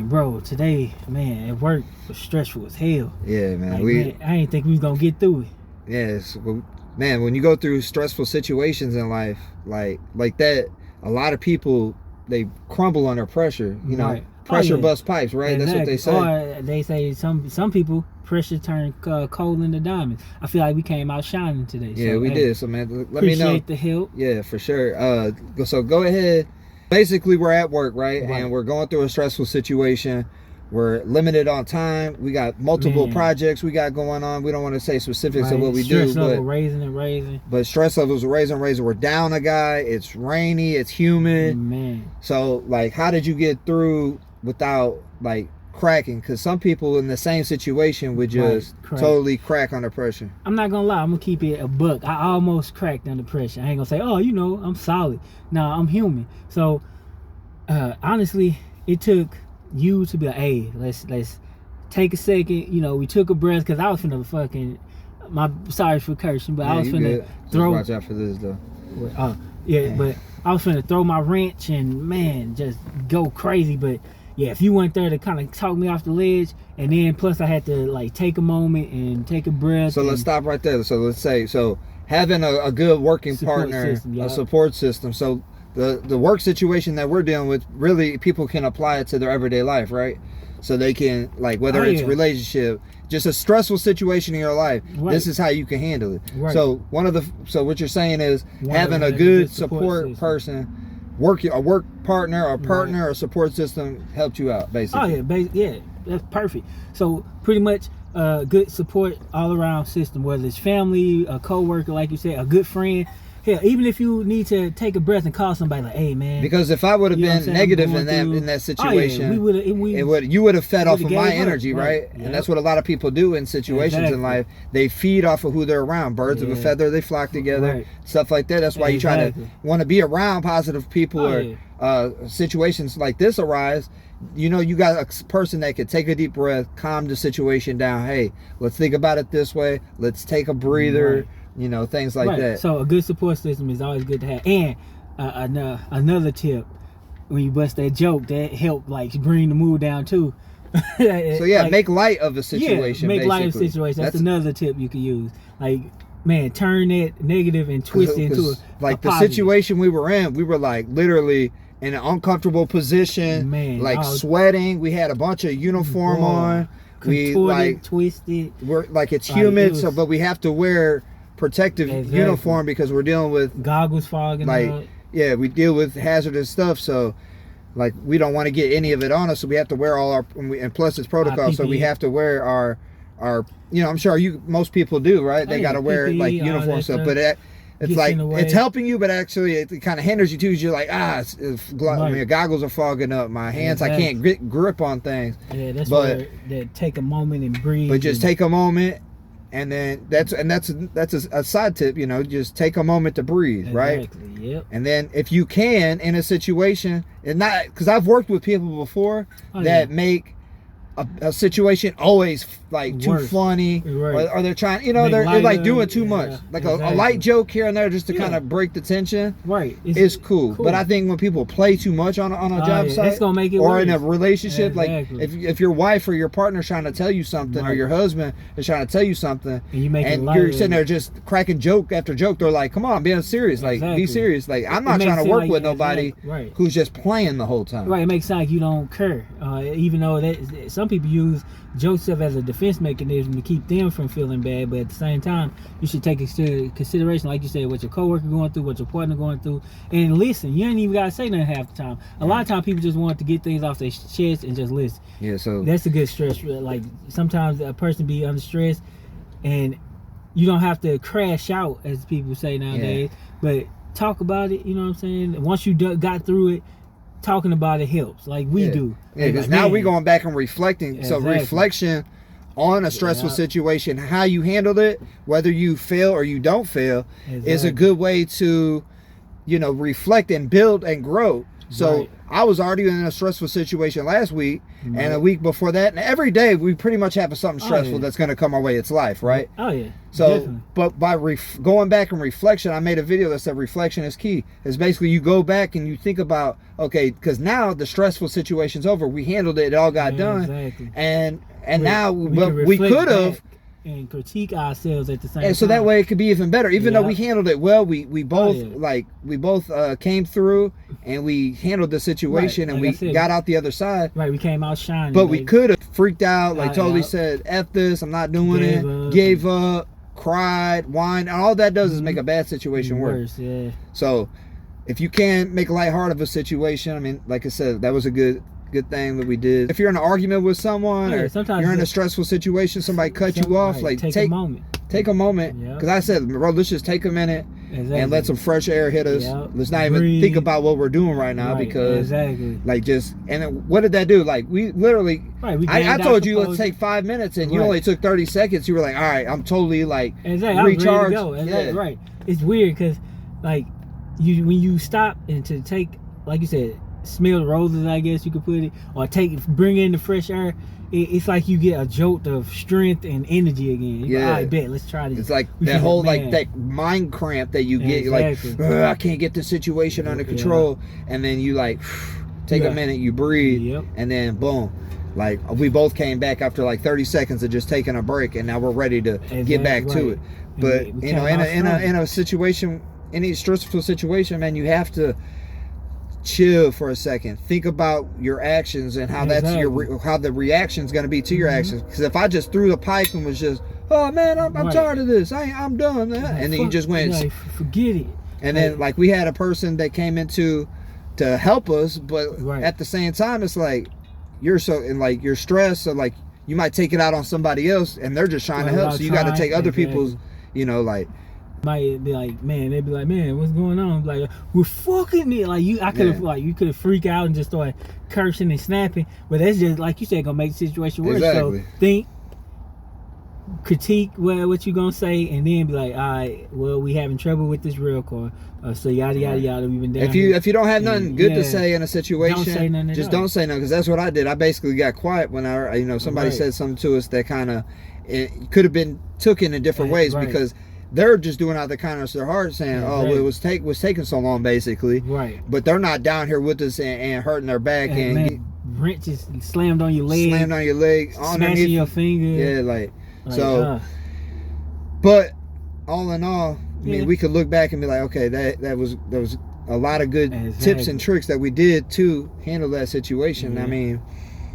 Man, bro, today, man, at work was stressful as hell. Yeah, man. Like, man, I didn't think we was gonna get through it. Yes, man. When you go through stressful situations in life, like that, a lot of people they crumble under pressure. You know, pressure busts pipes, right? Exactly. That's what they say. Or they say some people pressure turn coal into diamonds. I feel like we came out shining today. Yeah, so, we did. So, man, let me know. Appreciate the help. Yeah, for sure. So go ahead. Basically, we're at work, right? And we're going through a stressful situation. We're limited on time. We got multiple projects we got going on. We don't want to say specifics of what we do, stress level raising. But stress levels are raising. We're down a guy. It's rainy. It's humid. Man. So, like, how did you get through without, like, cracking? Because some people in the same situation would just totally crack under pressure. I'm not gonna lie, I'm gonna keep it a buck. I almost cracked under pressure. I ain't gonna say, oh, you know, I'm solid. No, I'm human. So honestly, it took you to be like, hey, let's take a second. You know, we took a breath because I was finna fucking sorry for cursing, but I was finna throw. Just watch out for this though. But I was finna throw my wrench and man, just go crazy. But yeah, if you weren't there to kind of talk me off the ledge, and then plus I had to like take a moment and take a breath. So let's stop right there. So let's say, having a good working partner, a support system. So the work situation that we're dealing with, really people can apply it to their everyday life, right? So they can, like, whether it's relationship, just a stressful situation in your life, this is how you can handle it. So what you're saying is having a good support person, a work partner, a partner, or support system helped you out, basically. Yeah, that's perfect. So pretty much good support all around system, whether it's family, a co-worker, like you said, a good friend. Hell, even if you need to take a breath and call somebody like, hey man. Because if I would have been negative in that situation, you would have fed off of my energy, right? And that's what a lot of people do in situations in life. They feed off of who they're around. Birds of a feather, they flock together, stuff like that. That's why you try to want to be around positive people, or situations like this arise. You know, you got a person that could take a deep breath, calm the situation down. Hey, let's think about it this way. Let's take a breather. You know, things like that. So a good support system is always good to have. And another tip, when you bust that joke, that help like bring the mood down too. So yeah, like, make light of the situation. Yeah, make light of the situation. That's another tip you can use. Like, man, turn that negative and twist it into the situation we were in. We were like literally in an uncomfortable position, sweating. We had a bunch of uniform on. Contorted, twisted. We're like, it's humid, but we have to wear protective uniform because we're dealing with goggles fogging up. Yeah, we deal with hazardous stuff, so like we don't want to get any of it on us, so we have to wear all our, and plus it's protocol, so we have to wear our you know, I'm sure most people do, right? They got to wear like uniform stuff, but it's like it's helping you, but actually it kind of hinders you too. You're like, my goggles are fogging up, my hands, I can't grip on things. Yeah, that's where take a moment and breathe. But just take a moment. And then that's a side tip, you know, just take a moment to breathe, right? Yep. And then if you can, in a situation, and not because I've worked with people before that make a situation always like too funny, or they're trying, you know, they're like doing too much, like a light joke here and there just to kind of break the tension. It's cool. But I think when people play too much on a job site, it's gonna make it or worse. In a relationship, like if your wife or your partner's trying to tell you something, or your husband is trying to tell you something, and you're sitting there just cracking joke after joke, they're like, come on, be serious, like be serious, like I'm not trying to work with nobody who's just playing the whole time. It makes it sound like you don't care, even though that some people use jokes as a defense mechanism to keep them from feeling bad, but at the same time you should take into consideration, like you said, what your coworker going through, what your partner going through, and listen. You ain't even gotta say nothing half the time. A lot of times people just want to get things off their chest and just listen. So that's a good stress. Like sometimes a person be under stress and you don't have to crash out, as people say nowadays, but talk about it. You know what I'm saying? Once you got through it, talking about it helps, like we do. Yeah, because now we're going back and reflecting. So reflection on a stressful situation, how you handled it, whether you fail or you don't fail, is a good way to, you know, reflect and build and grow. So I was already in a stressful situation last week and a week before that. And every day we pretty much have something stressful that's going to come our way. It's life, right? Oh, yeah. So, definitely. but by going back and reflection, I made a video that said reflection is key. It's basically you go back and you think about, okay, because now the stressful situation's over. We handled it. It all got done. Exactly. And now we could have. And critique ourselves at the same time. And so that way it could be even better. Even though we handled it well, we both came through and we handled the situation and we got out the other side. Right, we came out shining. But we could have freaked out, totally said, F this, I'm not doing it, gave up, cried, whined, and all that does is make a bad situation worse. Yeah. So if you can make lighthearted of a situation, I mean, like I said, that was a good thing that we did. If you're in an argument with someone or you're in a stressful situation, somebody cut you off, take a moment. Take a moment. Because I said, bro, let's just take a minute and let some fresh air hit us. Let's not even think about what we're doing right now because and then what did that do? Like we literally I told you let's take 5 minutes and you only took 30 seconds. You were like, all right, I'm totally like recharged. Right. It's weird because like when you stop and to take, like you said, smell the roses, I guess you could put it, or bring in the fresh air. It's like you get a jolt of strength and energy again. You go, I bet, let's try this. It's like that whole like that mind cramp that you get. You're like, I can't get the situation under control, and then you like take a minute, you breathe, and then boom. Like we both came back after like 30 seconds of just taking a break, and now we're ready to get back to it. But you know, in a situation, any stressful situation, man, you have to chill for a second, think about your actions and how that's how the reaction's going to be to your actions. Because if I just threw the pipe and was just, oh man, I'm tired of this, I'm done, and then you just went forget it, and then like we had a person that came into to help us, but at the same time it's like you're stressed, so like you might take it out on somebody else and they're just trying to help, so you got to take other people's, like might be like, man, they'd be like, man, what's going on? Like, we're fucking it. Like you could freak out and just start cursing and snapping, but that's just like you said, gonna make the situation worse. So think, critique what you gonna say, and then be like, all right, well, we having trouble with this rail car, so yada yada yada. We've been down. If you don't have nothing good to say in a situation, don't say nothing. Just don't say nothing, because that's what I did. I basically got quiet when somebody said something to us that kind of it could have been took in different ways because they're just doing out the kindness of their heart, saying, it was taking so long, basically. Right. But they're not down here with us and hurting their back and wrenches slammed on your leg. Smashing your finger. Yeah, so. But all in all, I mean, we could look back and be like, okay, that was a lot of good tips and tricks that we did to handle that situation. I mean.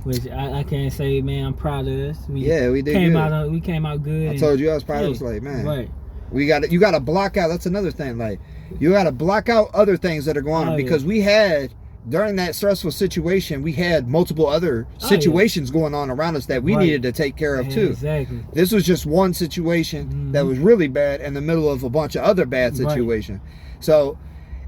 Which I can't say, man, I'm proud of us. We did good. We came out good. I told you I was proud. I was like, man. You got to block out. That's another thing. Like, you got to block out other things that are going on, because we had, during that stressful situation, we had multiple other situations going on around us that we needed to take care of too. Exactly. This was just one situation that was really bad in the middle of a bunch of other bad situations. So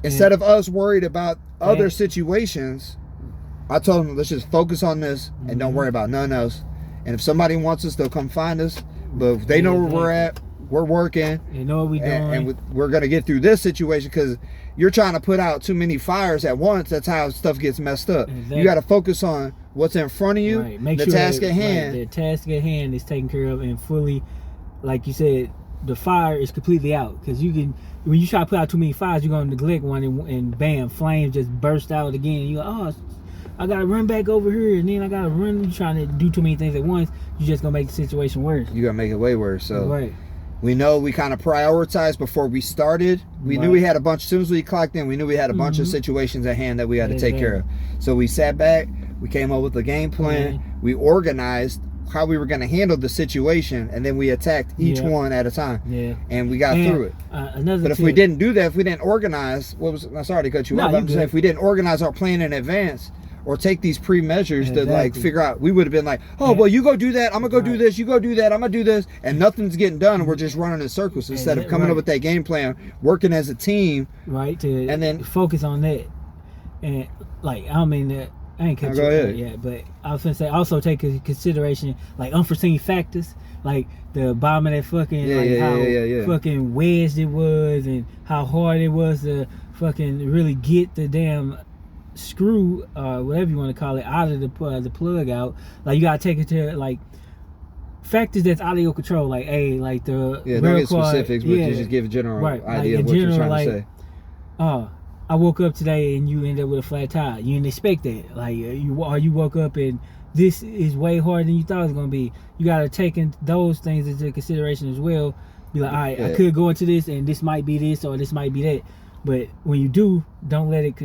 instead of us worried about other situations, I told them, let's just focus on this and don't worry about nothing else. And if somebody wants us, they'll come find us. But if they know where we're at, we're working. You know what we're doing. And we're going to get through this situation, because you're trying to put out too many fires at once. That's how stuff gets messed up. Exactly. You got to focus on what's in front of you, the task at hand. The task at hand is taken care of and fully, like you said, the fire is completely out. Because when you try to put out too many fires, you're going to neglect one and bam, flames just burst out again. You go, oh, I gotta run back over here, and then I gotta run. You're trying to do too many things at once. You're just gonna make the situation worse. You're gonna make it way worse. So we know we kind of prioritized before we started. We knew we had a bunch. As soon as we clocked in, we knew we had a bunch of situations at hand that we had to take care of. So we sat back. We came up with a game plan. We organized how we were going to handle the situation, and then we attacked each one at a time. Yeah. And we got through it. But if we didn't do that, if we didn't organize, I'm sorry to cut you off. I'm just saying, if we didn't organize our plan in advance, or take these pre-measures to like figure out, we would have been like, oh, well, you go do that, I'm gonna go do this, you go do that, I'm gonna do this, and nothing's getting done, and we're just running in circles instead of coming up with that game plan, working as a team, and then focus on that. And like, I don't mean that I ain't cut you off yet, but I was gonna say also take into consideration like unforeseen factors, like the bottom of that fucking how fucking wedged it was, and how hard it was to fucking really get the damn screw, whatever you want to call it, out of the plug out. Like you gotta take it to like factors that's out of your control. Like, hey, like the don't get specifics, but you just give a general idea of what you're trying to say. I woke up today and you ended up with a flat tire. You didn't expect that. Like you woke up and this is way harder than you thought it was gonna be. You gotta take those things into consideration as well. Be like, all right, I could go into this and this might be this or this might be that. But when you do, don't let it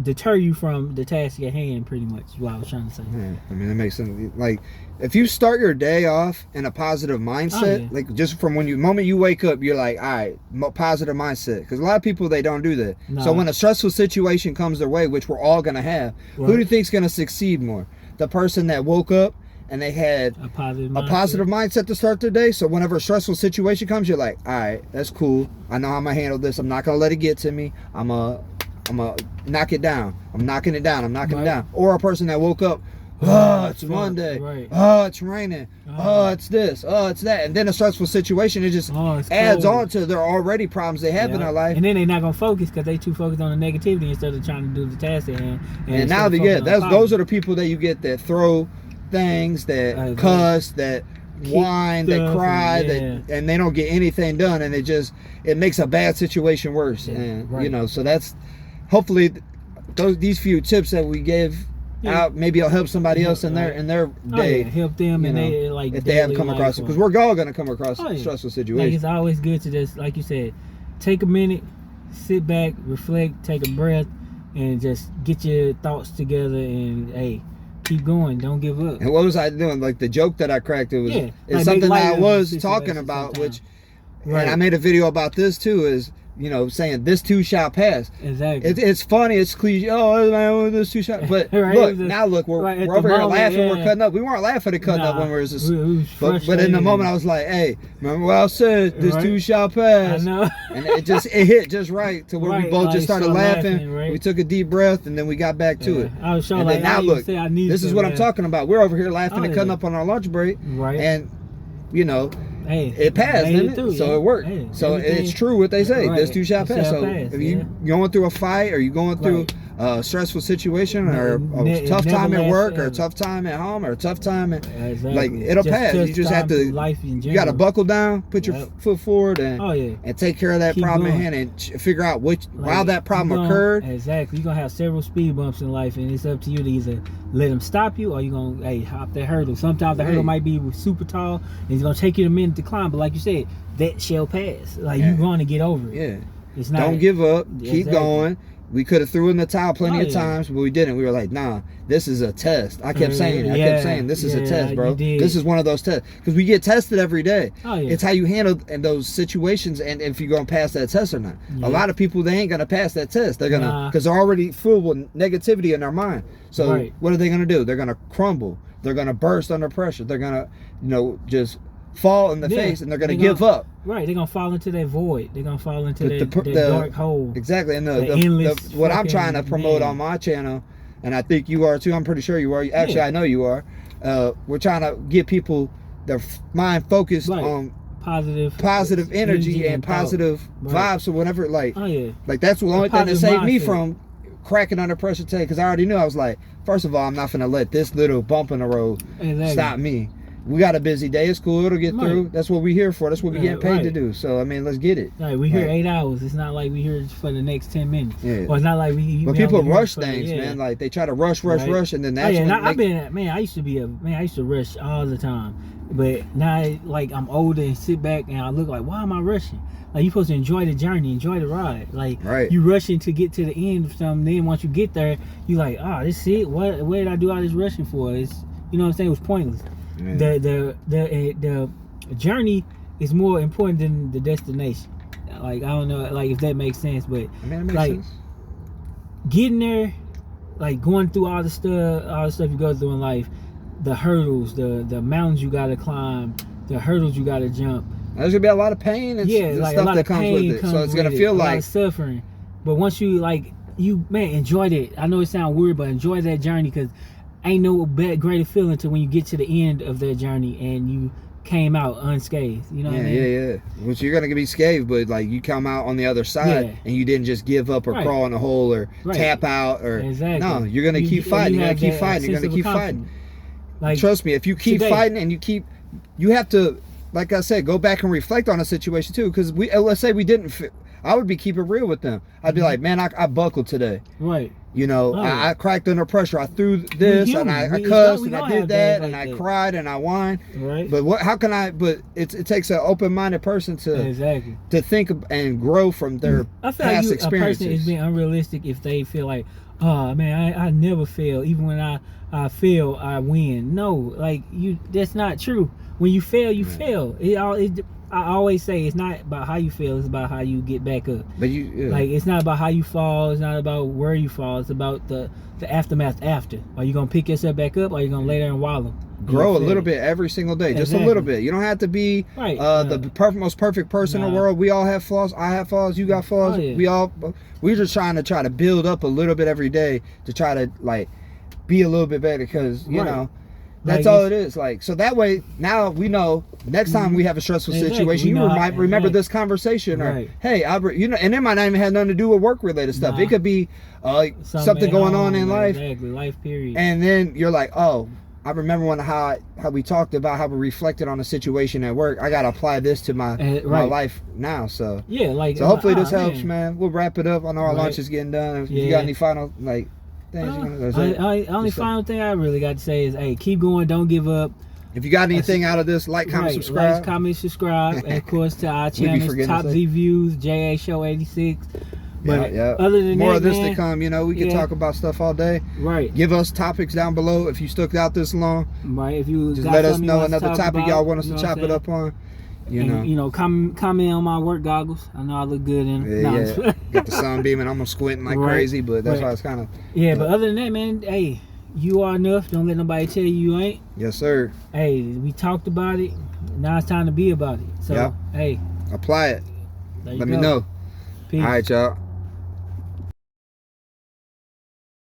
deter you from the task at hand. Pretty much is what I was trying to say. Yeah, I mean, it makes sense. Like if you start your day off in a positive mindset, like just from moment you wake up, you're like, all right, positive mindset. Because a lot of people, they don't do that. So when a stressful situation comes their way, which we're all gonna have, who do you think's gonna succeed more? The person that woke up and they had a positive mindset to start their day. So whenever a stressful situation comes, you're like, all right, that's cool. I know how I'm gonna handle this. I'm not gonna let it get to me. I'm gonna knock it down. I'm knocking it down. I'm knocking it down. Or a person that woke up, it's Monday. It's raining. It's this. It's that. And then a stressful situation, it just adds on to their already problems they have in their life. And then they're not gonna focus because they too focused on the negativity instead of trying to do the task at hand. And now those are the people that you get that throw things, that cuss, that whine, that cry, and they don't get anything done, and it makes a bad situation worse. And so that's hopefully these few tips that we give out, maybe it'll help somebody else in their day. Help them, and they like if they haven't come across it, because we're all gonna come across stressful situations. Like it's always good to just, like you said, take a minute, sit back, reflect, take a breath, and just get your thoughts together, and keep going. Don't give up. And what was I doing? Like the joke that I cracked, it's something that I was talking about, which, and I made a video about this too, is saying this too shall pass. Exactly. It's funny. It's cliche. Oh, this too shall. But look, we're over here laughing. We're cutting up. We weren't laughing at cutting up when we were just. But in the moment, I was like, hey, remember what I said? This too shall pass. I know. And it hit just right to where we both just started laughing. We took a deep breath and then we got back to it. I was and then now look, this is what I'm talking about. We're over here laughing and cutting up on our lunch break. Right. And it passed, didn't it? So it worked. So it's true what they say. This too shall pass. So if you going through a fight, or you going through a stressful situation, or a tough time at work, or a tough time at home, or a tough time like it'll pass. You just have to. You got to buckle down, put your foot forward, and take care of that problem at hand, and figure out why that problem occurred. Exactly. You're gonna have several speed bumps in life, and it's up to you to either let them stop you, or you're gonna hop that hurdle. Sometimes the hurdle might be super tall, and it's gonna take you a minute to climb, but like you said, that shall pass. Like you're going to get over it. Yeah. It's not. Don't give up. Keep going. We could have threw in the towel plenty of times, but we didn't. We were like, nah, this is a test. I kept saying it. I kept saying, this is a test, bro. This is one of those tests. Because we get tested every day. It's how you handle in those situations, and if you're going to pass that test or not. A lot of people, they ain't going to pass that test. They're going to, because they're already full with negativity in their mind. So what are they going to do? They're going to crumble. They're going to burst under pressure. They're going to, just fall in the face, and they're going to give up. Right, they're going to fall into that void. They're going to fall into that dark hole. Exactly. And what I'm trying to promote on my channel, and I think you are too, I'm pretty sure you are. Actually, I know you are. We're trying to get people their mind focused on positive energy and positive vibes. So whenever, like that's the only thing that saved me from cracking under pressure today, because I already knew. I was like, first of all, I'm not going to let this little bump in the road stop me. We got a busy day. It's cool. It'll get through. That's what we're here for. That's what we get paid to do. So, I mean, let's get it. Right, we here 8 hours. It's not like we here for the next 10 minutes. Yeah. Or it's not like we... But people rush things, man. Like, they try to rush, and then that's when... I used to rush all the time. But now, like, I'm older and sit back and I look like, why am I rushing? Like, you're supposed to enjoy the journey, enjoy the ride. Like, you rushing to get to the end of something. Then once you get there, you like, this is it. What did I do all this rushing for? It's, you know what I'm saying? It was pointless. Yeah. The journey is more important than the destination. Like, I don't know, like if that makes sense, but it makes sense. Getting there, like going through all the stuff you go through in life, the hurdles, the mountains you gotta climb, the hurdles you gotta jump. There's gonna be a lot of pain and stuff that comes with it. So it's gonna feel like a lot of suffering. But once you enjoy it. I know it sounds weird, but enjoy that journey, because ain't no greater feeling to when you get to the end of that journey and you came out unscathed. You know what I mean? Yeah. Which you're gonna be scathed, but like you come out on the other side and you didn't just give up or crawl in a hole or tap out or no, you're gonna keep fighting. You're gonna keep fighting. You're gonna keep fighting. Like, trust me, if you keep fighting and you have to, like I said, go back and reflect on a situation too. Because let's say we didn't. I would be keeping real with them. I'd be like, man, I buckled today. Right. You know, I cracked under pressure. I threw this and I cussed and I did that and I cried and I whined. Right. But how can I? But it takes an open-minded person to think and grow from their past experiences. A person is being unrealistic if they feel like, oh man, I never fail. Even when I fail, I win. No, like that's not true. When you fail, you fail. I always say it's not about how you feel, it's about how you get back up. But like it's not about how you fall, it's not about where you fall, it's about the aftermath after. Are you gonna pick yourself back up or are you gonna lay there and wallow? Grow a little bit every single day. Just a little bit. You don't have to be the most perfect person in the world. We all have flaws. I have flaws, you got flaws. We're just trying to build up a little bit every day to try to like be a little bit better because you know that's all it is. Like, so that way now we know next time we have a stressful situation, you might remember this conversation or hey, Albert, you know, and it might not even have nothing to do with work related stuff. It could be something going on in life. Exactly, life period. And then you're like, oh, I remember how we talked about how we reflected on a situation at work. I gotta apply this to my life now. So yeah, like so hopefully this helps, man. We'll wrap it up. I know our lunch is getting done. If you got any final like only final thing I really got to say is, hey, keep going, don't give up. If you got anything out of this, like, comment, subscribe. Like, comment, subscribe, and of course to our channels, Top Z Views, JA Show 86. But other than more of this to come, you know, we can talk about stuff all day. Right. Give us topics down below if you stuck out this long. Right. If you just let us know another topic y'all want us to chop it up on. You know, comment on my work goggles. I know I look good in them. Got the sun beaming. I'm squinting like crazy, but that's why it's kind of. Yeah, but other than that, man, hey, you are enough. Don't let nobody tell you ain't. Yes, sir. Hey, we talked about it. Now it's time to be about it. So, hey, apply it. Let me know. Peace. All right, y'all.